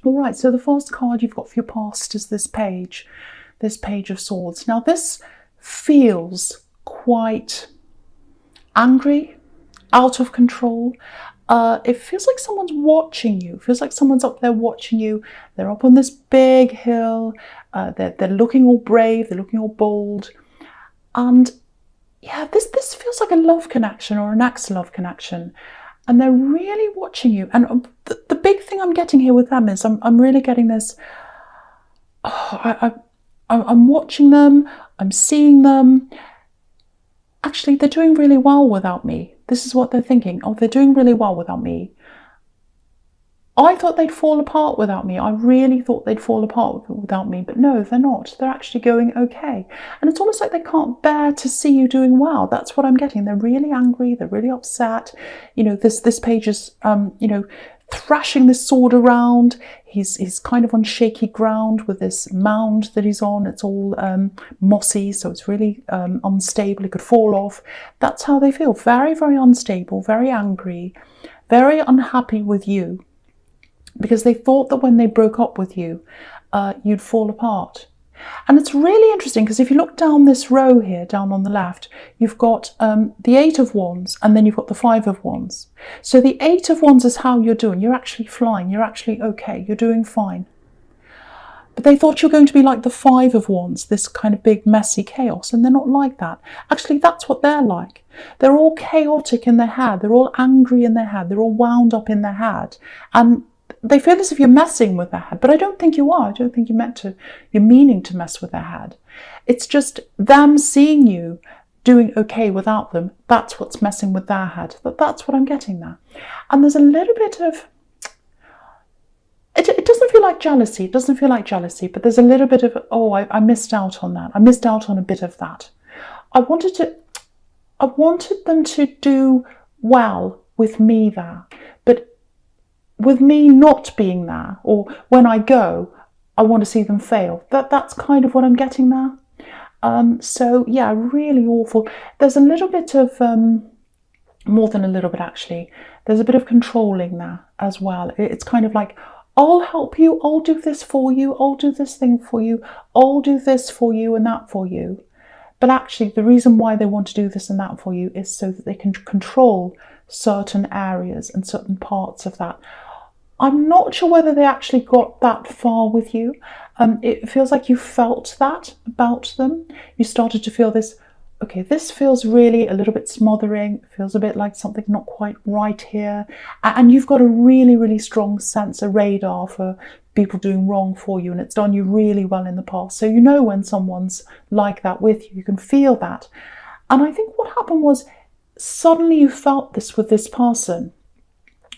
All right, so the first card you've got for your past is this Page of Swords. Now this feels quite angry, out of control. It feels like someone's watching you. It feels like someone's up there watching you. They're up on this big hill. They're looking all brave. They're looking all bold. And yeah, this feels like a love connection or an ex-love connection. And they're really watching you. And the big thing I'm getting here with them is I'm really getting this. I'm watching them. I'm seeing them. Actually, they're doing really well without me. This is what they're thinking. Oh, they're doing really well without me. I thought they'd fall apart without me. I really thought they'd fall apart without me. But no, they're not. They're actually going okay. And it's almost like they can't bear to see you doing well. That's what I'm getting. They're really angry. They're really upset. You know, this Page is, you know, thrashing this sword around. He's kind of on shaky ground with this mound that he's on. It's all mossy, so it's really unstable. It could fall off. That's how they feel. Very, very unstable, very angry, very unhappy with you, because they thought that when they broke up with you, you'd fall apart. And it's really interesting because if you look down this row here, down on the left, you've got the 8 of Wands and then you've got the 5 of Wands. So the 8 of Wands is how you're doing. You're actually flying. You're actually okay. You're doing fine. But they thought you were going to be like the 5 of Wands, this kind of big messy chaos, and they're not like that. Actually, that's what they're like. They're all chaotic in their head. They're all angry in their head. They're all wound up in their head. And they feel as if you're messing with their head, but I don't think you are. I don't think you're meaning to mess with their head. It's just them seeing you doing okay without them. That's what's messing with their head. That's what I'm getting there. And there's a little bit of, it doesn't feel like jealousy. It doesn't feel like jealousy, but there's a little bit of, oh, I missed out on that. I missed out on a bit of that. I wanted them to do well with me there, but with me not being there, or when I go, I want to see them fail. That's kind of what I'm getting there. So yeah, really awful. There's a little bit of, more than a little bit actually, there's a bit of controlling there as well. It's kind of like, I'll help you, I'll do this for you, I'll do this thing for you, I'll do this for you and that for you. But actually the reason why they want to do this and that for you is so that they can control certain areas and certain parts of that. I'm not sure whether they actually got that far with you. It feels like you felt that about them. You started to feel this, okay, this feels really a little bit smothering. It feels a bit like something not quite right here. And you've got a really, really strong sense, a radar for people doing wrong for you. And it's done you really well in the past. So you know when someone's like that with you, you can feel that. And I think what happened was suddenly you felt this with this person.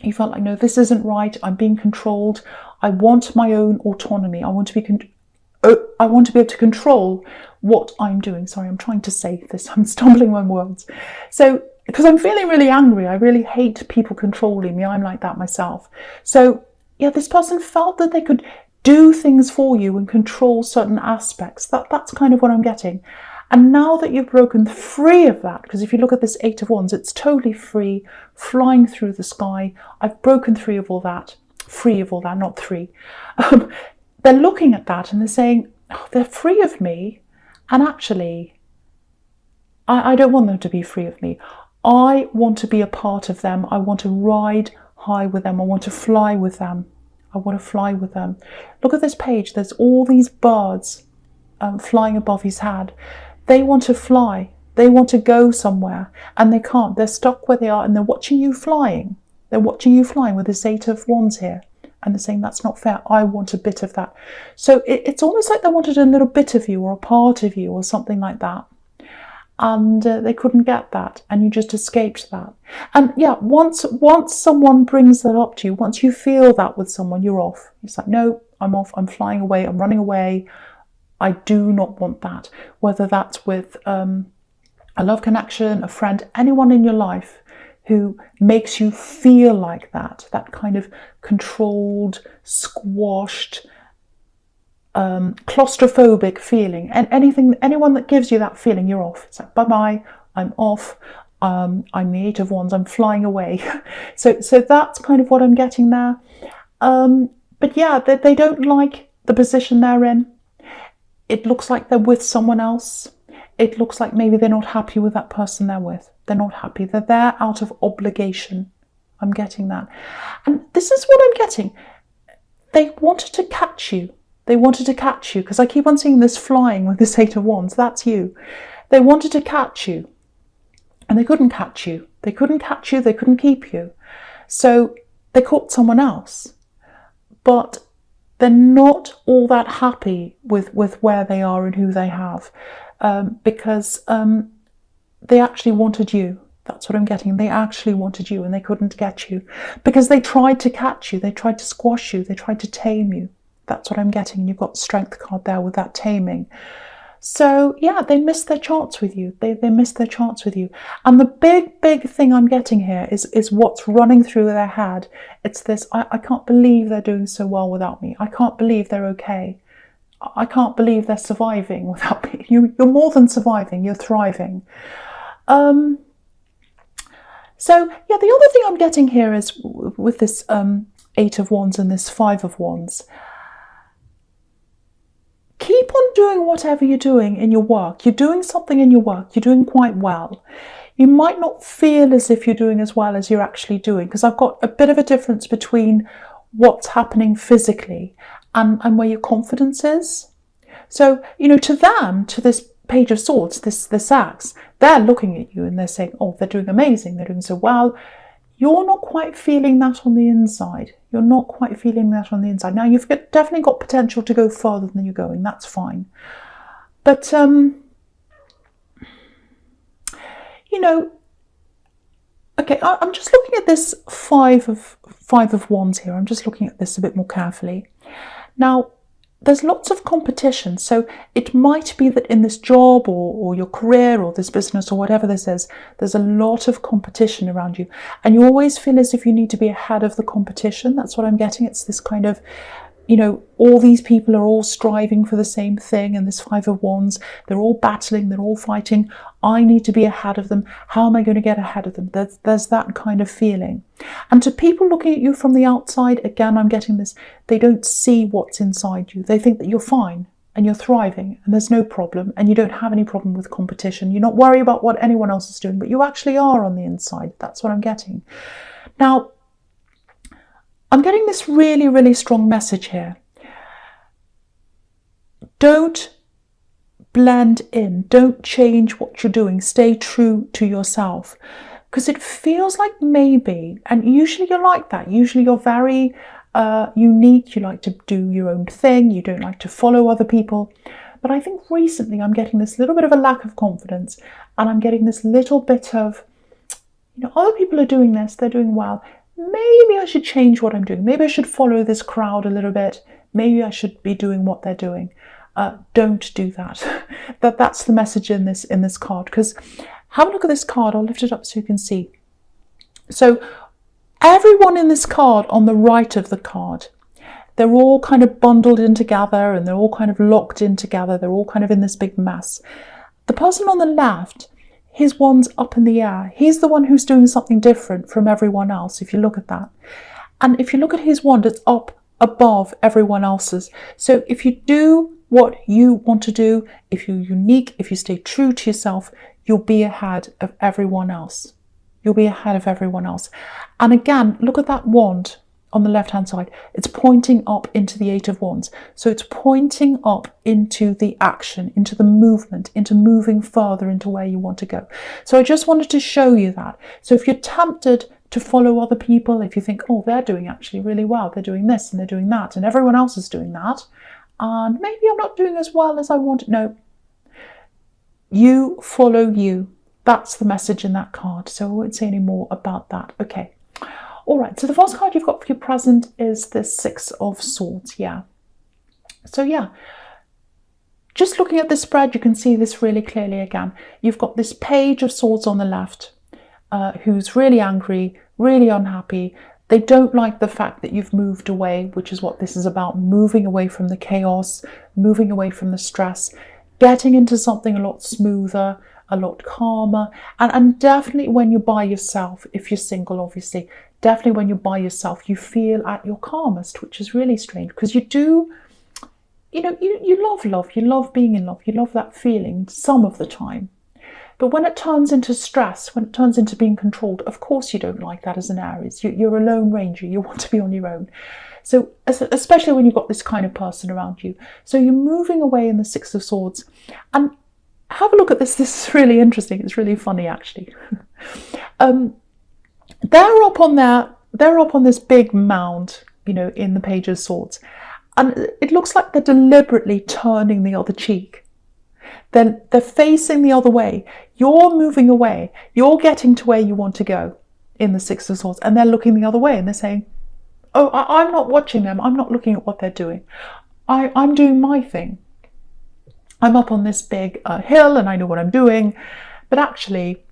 You felt like, no, this isn't right. I'm being controlled. I want my own autonomy. I want to be able to control what I'm doing. Sorry, I'm trying to say this. I'm stumbling my words. So, because I'm feeling really angry. I really hate people controlling me. I'm like that myself. So, yeah, this person felt that they could do things for you and control certain aspects. That's kind of what I'm getting. And now that you've broken free of that, because if you look at this 8 of Wands, it's totally free, flying through the sky. I've broken free of all that, not three. They're looking at that and they're saying, oh, they're free of me. And actually, I don't want them to be free of me. I want to be a part of them. I want to ride high with them. I want to fly with them. I want to fly with them. Look at this Page. There's all these birds flying above his head. They want to fly. They want to go somewhere and they can't. They're stuck where they are and they're watching you flying. They're watching you flying with this 8 of Wands here. And they're saying, that's not fair. I want a bit of that. So it's almost like they wanted a little bit of you or a part of you or something like that. And they couldn't get that. And you just escaped that. And yeah, once someone brings that up to you, once you feel that with someone, you're off. It's like, no, I'm off. I'm flying away. I'm running away. I do not want that, whether that's with a love connection, a friend, anyone in your life who makes you feel like that kind of controlled, squashed, claustrophobic feeling. And anyone that gives you that feeling, you're off. It's like, bye-bye, I'm off. I'm the 8 of Wands, I'm flying away. So that's kind of what I'm getting there. But yeah, they don't like the position they're in. It looks like they're with someone else. It looks like maybe they're not happy with that person they're with. They're not happy. They're there out of obligation. I'm getting that. And this is what I'm getting. They wanted to catch you. They wanted to catch you, because I keep on seeing this flying with this Eight of Wands. That's you. They wanted to catch you, and they couldn't catch you. They couldn't catch you. They couldn't keep you. So they caught someone else. But they're not all that happy with where they are and who they have, because they actually wanted you. That's what I'm getting. They actually wanted you, and they couldn't get you because they tried to catch you. They tried to squash you. They tried to tame you. That's what I'm getting. You've got the Strength card there with that taming. So yeah, they missed their chance with you. They missed their chance with you. And the big thing I'm getting here is what's running through their head. It's this, I can't believe they're doing so well without me. I can't believe they're okay. I can't believe they're surviving without me. You're more than surviving, you're thriving. So yeah, the other thing I'm getting here is with this Eight of Wands and this Five of Wands. Keep on doing whatever you're doing in your work. You're doing something in your work. You're doing quite well. You might not feel as if you're doing as well as you're actually doing, because I've got a bit of a difference between what's happening physically and where your confidence is. So, you know, to them, to this Page of Swords, this axe, they're looking at you and they're saying, oh, they're doing amazing. They're doing so well. You're not quite feeling that on the inside. You're not quite feeling that on the inside. Now, you've definitely got potential to go further than you're going. That's fine. But, you know, okay, I'm just looking at this Five of Wands here. I'm just looking at this a bit more carefully. Now, there's lots of competition. So it might be that in this job or your career or this business or whatever this is, there's a lot of competition around you. And you always feel as if you need to be ahead of the competition. That's what I'm getting. It's this kind of, you know, all these people are all striving for the same thing. And this Five of Wands, they're all battling, they're all fighting. I need to be ahead of them. How am I going to get ahead of them? There's that kind of feeling. And to people looking at you from the outside, again, I'm getting this, they don't see what's inside you. They think that you're fine and you're thriving and there's no problem and you don't have any problem with competition. You're not worried about what anyone else is doing, but you actually are on the inside. That's what I'm getting. Now, I'm getting this really strong message here. Don't blend in. Don't change what you're doing. Stay true to yourself. Because it feels like maybe, and usually you're like that. Usually you're very unique. You like to do your own thing. You don't like to follow other people. But I think recently I'm getting this little bit of a lack of confidence. And I'm getting this little bit of, you know, other people are doing this. They're doing well. Maybe I should change what I'm doing. Maybe I should follow this crowd a little bit. Maybe I should be doing what they're doing. Don't do that. That's the message in this card. Because have a look at this card. I'll lift it up so you can see. So everyone in this card on the right of the card, they're all kind of bundled in together and they're all kind of locked in together. They're all kind of in this big mess. The person on the left, his wand's up in the air. He's the one who's doing something different from everyone else, if you look at that. And if you look at his wand, it's up above everyone else's. So if you do what you want to do, if you're unique, if you stay true to yourself, you'll be ahead of everyone else. You'll be ahead of everyone else. And again, look at that wand on the left-hand side. It's pointing up into the Eight of Wands. So it's pointing up into the action, into the movement, into moving further into where you want to go. So I just wanted to show you that. So if you're tempted to follow other people, if you think, oh, they're doing actually really well, they're doing this and they're doing that, and everyone else is doing that, and maybe I'm not doing as well as I want. No, you follow you. That's the message in that card. So I won't say any more about that. Okay. All right, so the first card you've got for your present is the Six of Swords, yeah. So yeah, just looking at this spread, you can see this really clearly again. You've got this Page of Swords on the left, who's really angry, really unhappy. They don't like the fact that you've moved away, which is what this is about, moving away from the chaos, moving away from the stress, getting into something a lot smoother, a lot calmer, and definitely when you're by yourself, if you're single, obviously, definitely when you're by yourself, you feel at your calmest, which is really strange because you do, you love love, you love being in love, you love that feeling some of the time. But when it turns into stress, when it turns into being controlled, of course you don't like that as an Aries. You're a lone ranger, you want to be on your own. So especially when you've got this kind of person around you. So you're moving away in the Six of Swords. And have a look at this. This is really interesting. It's really funny, actually. They're up on this big mound, in the Page of Swords. And it looks like they're deliberately turning the other cheek. Then they're facing the other way. You're moving away. You're getting to where you want to go in the Six of Swords. And they're looking the other way and they're saying, oh, I'm not watching them. I'm not looking at what they're doing. I'm doing my thing. I'm up on this big hill and I know what I'm doing. But actually,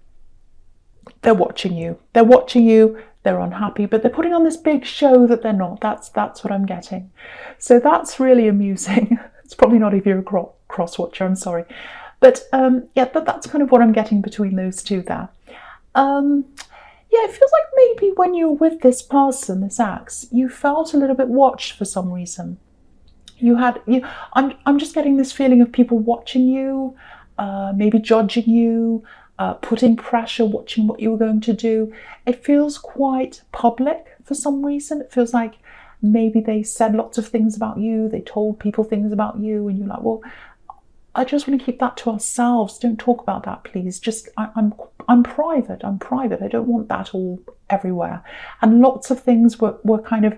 they're watching you. They're watching you. They're unhappy, but they're putting on this big show that they're not. That's what I'm getting. So that's really amusing. It's probably not if you're a cross-watcher, I'm sorry. But that's kind of what I'm getting between those two there. It feels like maybe when you were with this person, this ex, you felt a little bit watched for some reason. I'm just getting this feeling of people watching you, maybe judging you, putting pressure, watching what you were going to do. It feels quite public for some reason. It feels like maybe they said lots of things about you, they told people things about you, and you're like, well, I just want to keep that to ourselves. Don't talk about that, please. Just, I'm private. I'm private. I don't want that all everywhere. And lots of things were kind of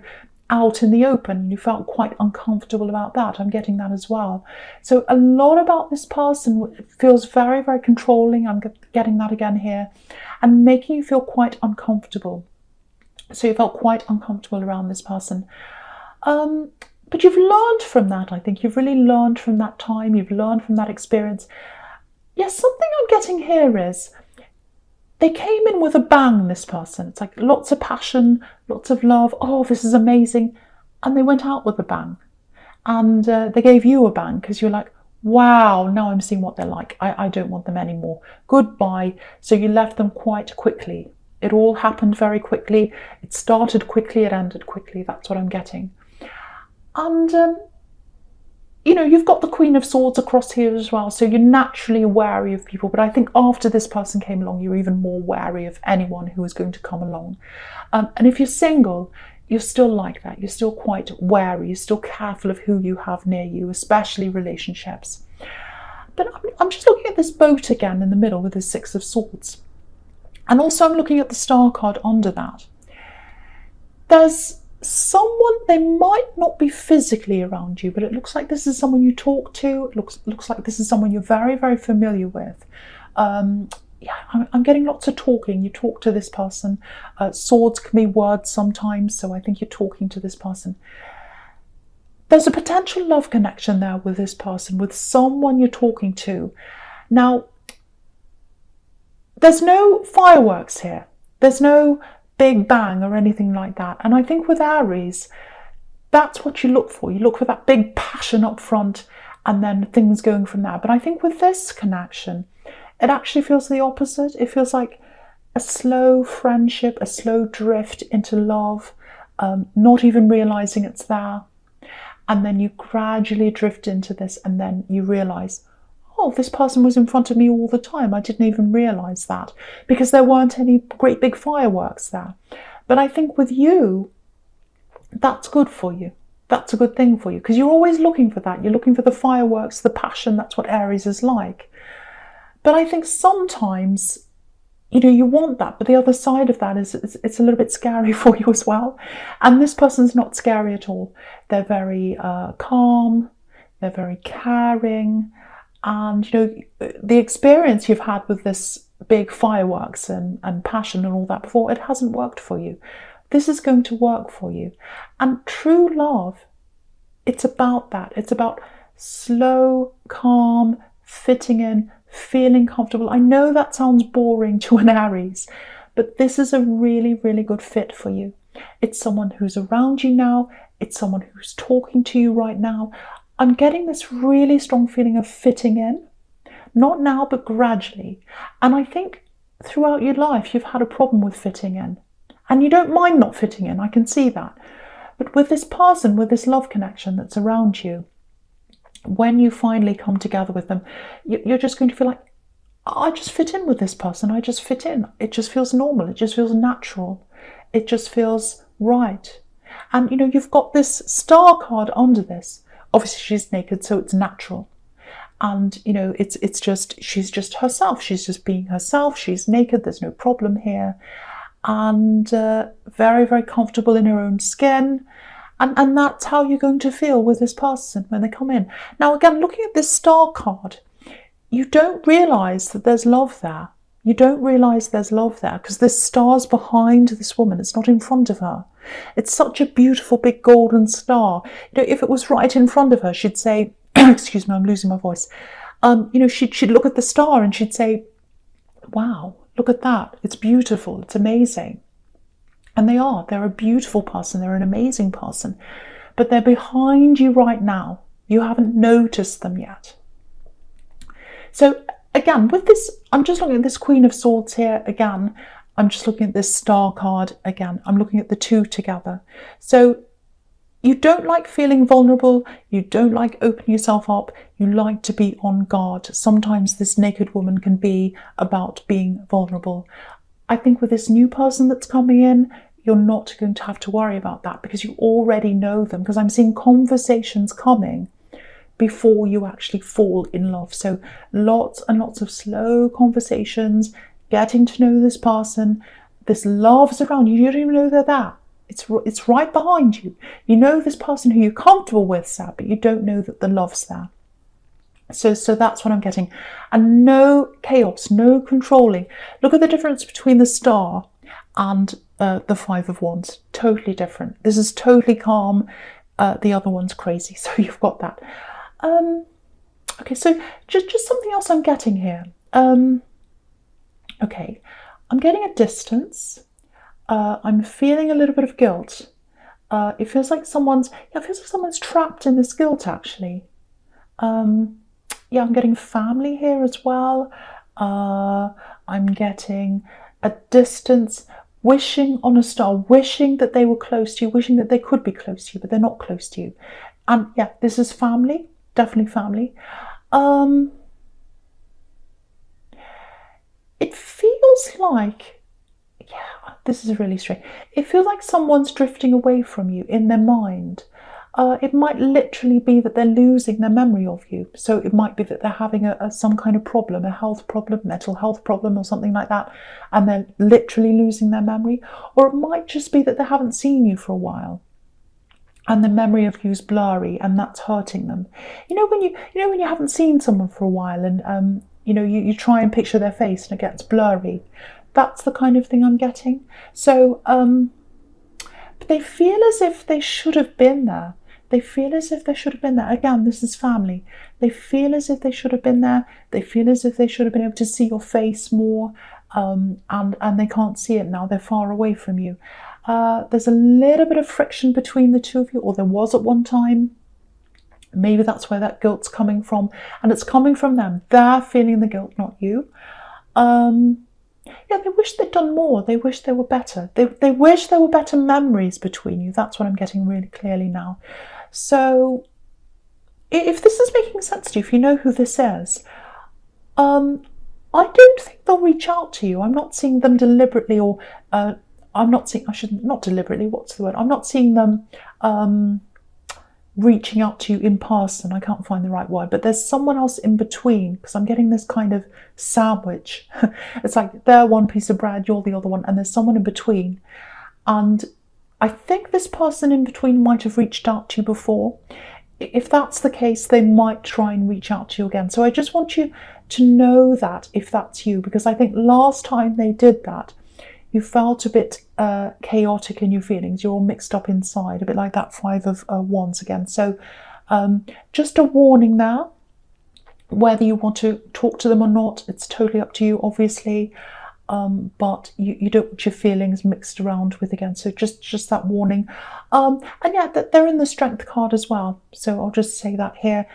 out in the open. You felt quite uncomfortable about that. I'm getting that as well. So a lot about this person feels very, very controlling. I'm getting that again here. And making you feel quite uncomfortable. So you felt quite uncomfortable around this person. But you've learned from that, I think. You've really learned from that time. You've learned from that experience. Yes, something I'm getting here is they came in with a bang, this person. It's like lots of passion, lots of love. Oh, this is amazing. And they went out with a bang. And they gave you a bang because you're like, wow, now I'm seeing what they're like. I don't want them anymore. Goodbye. So you left them quite quickly. It all happened very quickly. It started quickly. It ended quickly. That's what I'm getting. And, you've got the Queen of Swords across here as well. So you're naturally wary of people. But I think after this person came along, you're even more wary of anyone who is going to come along. And if you're single, you're still like that. You're still quite wary. You're still careful of who you have near you, especially relationships. But I'm just looking at this boat again in the middle with the Six of Swords. And also I'm looking at the Star card under that. There's someone, they might not be physically around you, but it looks like this is someone you talk to. It looks like this is someone you're very, very familiar with. I'm getting lots of talking. You talk to this person. Swords can be words sometimes, so I think you're talking to this person. There's a potential love connection there with this person, with someone you're talking to. Now, there's no fireworks here. There's no big bang or anything like that. And I think with Aries, that's what you look for. You look for that big passion up front and then things going from there. But I think with this connection, it actually feels the opposite. It feels like a slow friendship, a slow drift into love, not even realizing it's there. And then you gradually drift into this and then you realize, oh, this person was in front of me all the time. I didn't even realize that because there weren't any great big fireworks there. But I think with you, that's good for you. That's a good thing for you because you're always looking for that. You're looking for the fireworks, the passion. That's what Aries is like. But I think sometimes, you want that. But the other side of that is it's a little bit scary for you as well. And this person's not scary at all. They're very calm. They're very caring. And, the experience you've had with this big fireworks and passion and all that before, it hasn't worked for you. This is going to work for you. And true love, it's about that. It's about slow, calm, fitting in, feeling comfortable. I know that sounds boring to an Aries, but this is a really, really good fit for you. It's someone who's around you now. It's someone who's talking to you right now. I'm getting this really strong feeling of fitting in, not now, but gradually. And I think throughout your life, you've had a problem with fitting in. And you don't mind not fitting in, I can see that. But with this person, with this love connection that's around you, when you finally come together with them, you're just going to feel like, I just fit in with this person. I just fit in. It just feels normal. It just feels natural. It just feels right. And, you know, you've got this star card under this. Obviously, she's naked, so it's natural. And, you know, it's just, she's just herself. She's just being herself. She's naked. There's no problem here. And very, very comfortable in her own skin. And that's how you're going to feel with this person when they come in. Now, again, looking at this star card, you don't realise that there's love there. You don't realise there's love there because this star's behind this woman. It's not in front of her. It's such a beautiful big golden star. You know, if it was right in front of her, she'd say, excuse me, I'm losing my voice. You know, she'd look at the star and she'd say, wow, look at that. It's beautiful. It's amazing. And they are. They're a beautiful person. They're an amazing person. But they're behind you right now. You haven't noticed them yet. So again, with this, I'm just looking at this Queen of Swords here. Again, I'm just looking at this star card. Again, I'm looking at the two together. So you don't like feeling vulnerable. You don't like opening yourself up. You like to be on guard. Sometimes this naked woman can be about being vulnerable. I think with this new person that's coming in, you're not going to have to worry about that because you already know them, because I'm seeing conversations coming before you actually fall in love. So lots and lots of slow conversations, getting to know this person. This love's around you. You don't even know they're there. It's right behind you. You know this person who you're comfortable with, Sab, but you don't know that the love's there. So that's what I'm getting. And no chaos, no controlling. Look at the difference between the star and the Five of Wands. Totally different. This is totally calm. The other one's crazy. So you've got that. Okay, so just something else I'm getting here. Okay, I'm getting a distance. I'm feeling a little bit of guilt. It feels like someone's trapped in this guilt, actually. Yeah, I'm getting family here as well. I'm getting a distance, wishing on a star, wishing that they were close to you, wishing that they could be close to you, but they're not close to you. And yeah, this is family, definitely family. It feels like, yeah, this is really strange. It feels like someone's drifting away from you in their mind. It might literally be that they're losing their memory of you. So it might be that they're having some kind of problem, a health problem, mental health problem or something like that, and they're literally losing their memory. Or it might just be that they haven't seen you for a while and the memory of you is blurry and that's hurting them. You know when you haven't seen someone for a while and you try and picture their face and it gets blurry. That's the kind of thing I'm getting. So but they feel as if they should have been there. They feel as if they should have been there. Again, this is family. They feel as if they should have been there. They feel as if they should have been able to see your face more, and they can't see it now. They're far away from you. There's a little bit of friction between the two of you, or there was at one time. Maybe that's where that guilt's coming from, and it's coming from them. They're feeling the guilt, not you. Yeah, they wish they'd done more. They wish they were better. They wish there were better memories between you. That's what I'm getting really clearly now. So if this is making sense to you, if you know who this is, I don't think they'll reach out to you. I'm not seeing them deliberately, or I'm not seeing, not deliberately, what's the word? I'm not seeing them reaching out to you in person. I can't find the right word, but there's someone else in between, because I'm getting this kind of sandwich. It's like they're one piece of bread, you're the other one, and there's someone in between. And I think this person in between might have reached out to you before. If that's the case, they might try and reach out to you again. So I just want you to know that if that's you, because I think last time they did that, you felt a bit chaotic in your feelings. You're all mixed up inside, a bit like that Five of Wands again. So just a warning there. Whether you want to talk to them or not, it's totally up to you, obviously. But you don't want your feelings mixed around with again. So just that warning. And yeah, that they're in the Strength card as well. So I'll just say that here.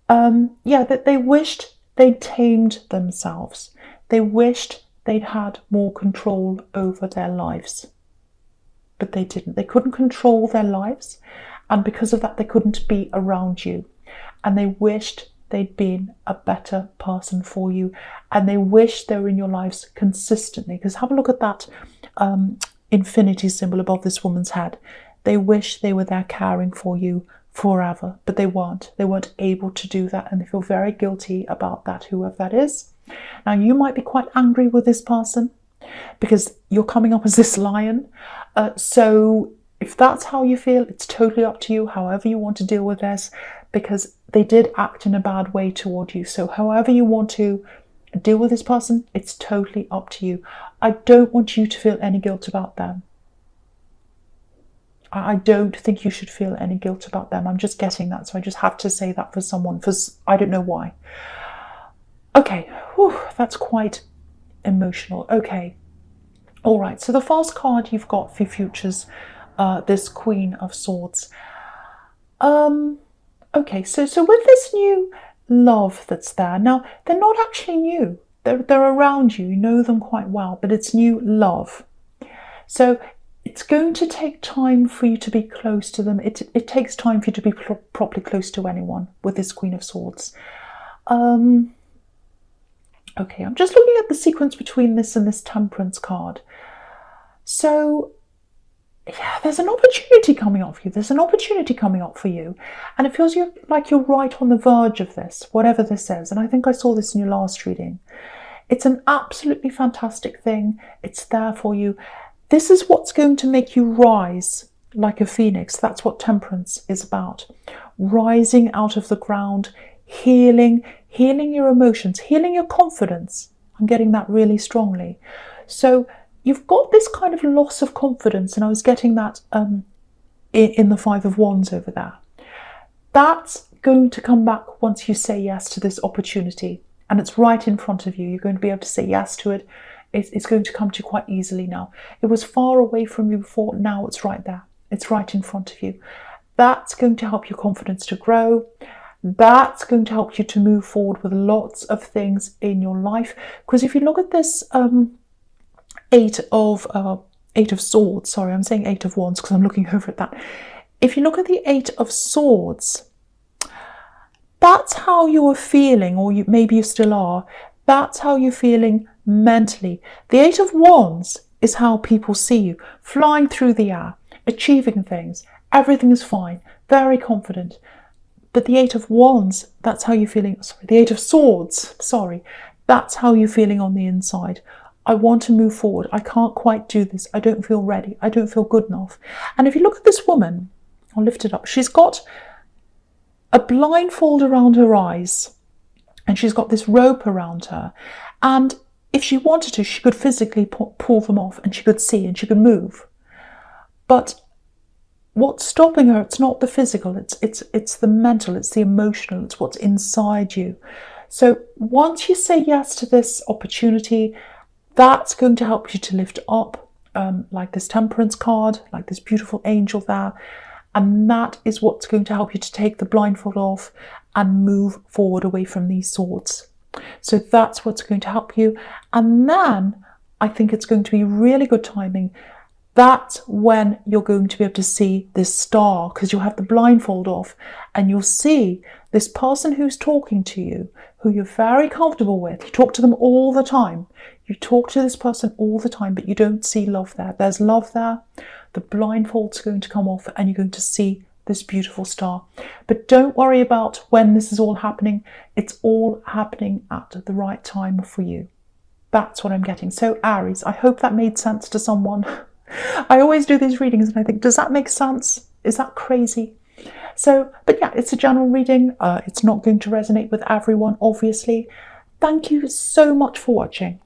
Yeah, that they wished they'd tamed themselves. They wished they'd had more control over their lives. but they didn't. They couldn't control their lives, and because of that, they couldn't be around you. And they wished they'd been a better person for you, and they wish they were in your lives consistently. Because have a look at that infinity symbol above this woman's head. They wish they were there caring for you forever, but they weren't. They weren't able to do that, and they feel very guilty about that, whoever that is. Now, you might be quite angry with this person because you're coming up as this lion. So if that's how you feel, it's totally up to you, however you want to deal with this, because they did act in a bad way toward you. So however you want to deal with this person, it's totally up to you. I don't want you to feel any guilt about them. I don't think you should feel any guilt about them. I'm just getting that, so I just have to say that for someone, because I don't know why. Okay, whew, that's quite emotional. Okay, all right, so the first card you've got for futures, this Queen of Swords. Okay, so with this new love that's there, now they're not actually new. They're around you. You know them quite well, but it's new love. So it's going to take time for you to be close to them. It takes time for you to be properly close to anyone with this Queen of Swords. Okay, I'm just looking at the sequence between this and this Temperance card. So yeah, there's an opportunity coming up for you. There's an opportunity coming up for you. And it feels like you're right on the verge of this, whatever this is. And I think I saw this in your last reading. It's an absolutely fantastic thing. It's there for you. This is what's going to make you rise like a phoenix. That's what Temperance is about. Rising out of the ground, healing your emotions, healing your confidence. I'm getting that really strongly. So you've got this kind of loss of confidence, and I was getting that in the Five of Wands over there. That's going to come back once you say yes to this opportunity, and it's right in front of you. You're going to be able to say yes to it. It's going to come to you quite easily now. It was far away from you before. Now it's right there. It's right in front of you. That's going to help your confidence to grow. That's going to help you to move forward with lots of things in your life. Because if you look at this Eight of Swords, sorry, I'm saying Eight of Wands because I'm looking over at that. If you look at the Eight of Swords, that's how you are feeling, or maybe you still are. That's how you're feeling mentally. The Eight of Wands is how people see you, flying through the air, achieving things. Everything is fine, very confident. But the Eight of Wands, that's how you're feeling. Sorry, the Eight of Swords, sorry, that's how you're feeling on the inside. I want to move forward. I can't quite do this. I don't feel ready. I don't feel good enough. And if you look at this woman, I'll lift it up. She's got a blindfold around her eyes, and she's got this rope around her. And if she wanted to, she could physically pull them off, and she could see and she could move. But what's stopping her, it's not the physical, it's the mental, it's the emotional, it's what's inside you. So once you say yes to this opportunity, that's going to help you to lift up, like this Temperance card, like this beautiful angel there. And that is what's going to help you to take the blindfold off and move forward away from these swords. So that's what's going to help you. And then I think it's going to be really good timing. That's when you're going to be able to see this star, because you'll have the blindfold off and you'll see this person who's talking to you, who you're very comfortable with. You talk to them all the time. You talk to this person all the time, but you don't see love there. There's love there. The blindfold's going to come off and you're going to see this beautiful star. But don't worry about when this is all happening. It's all happening at the right time for you. That's what I'm getting. So Aries, I hope that made sense to someone. I always do these readings and I think, does that make sense? Is that crazy? So, but yeah, it's a general reading. It's not going to resonate with everyone, obviously. Thank you so much for watching.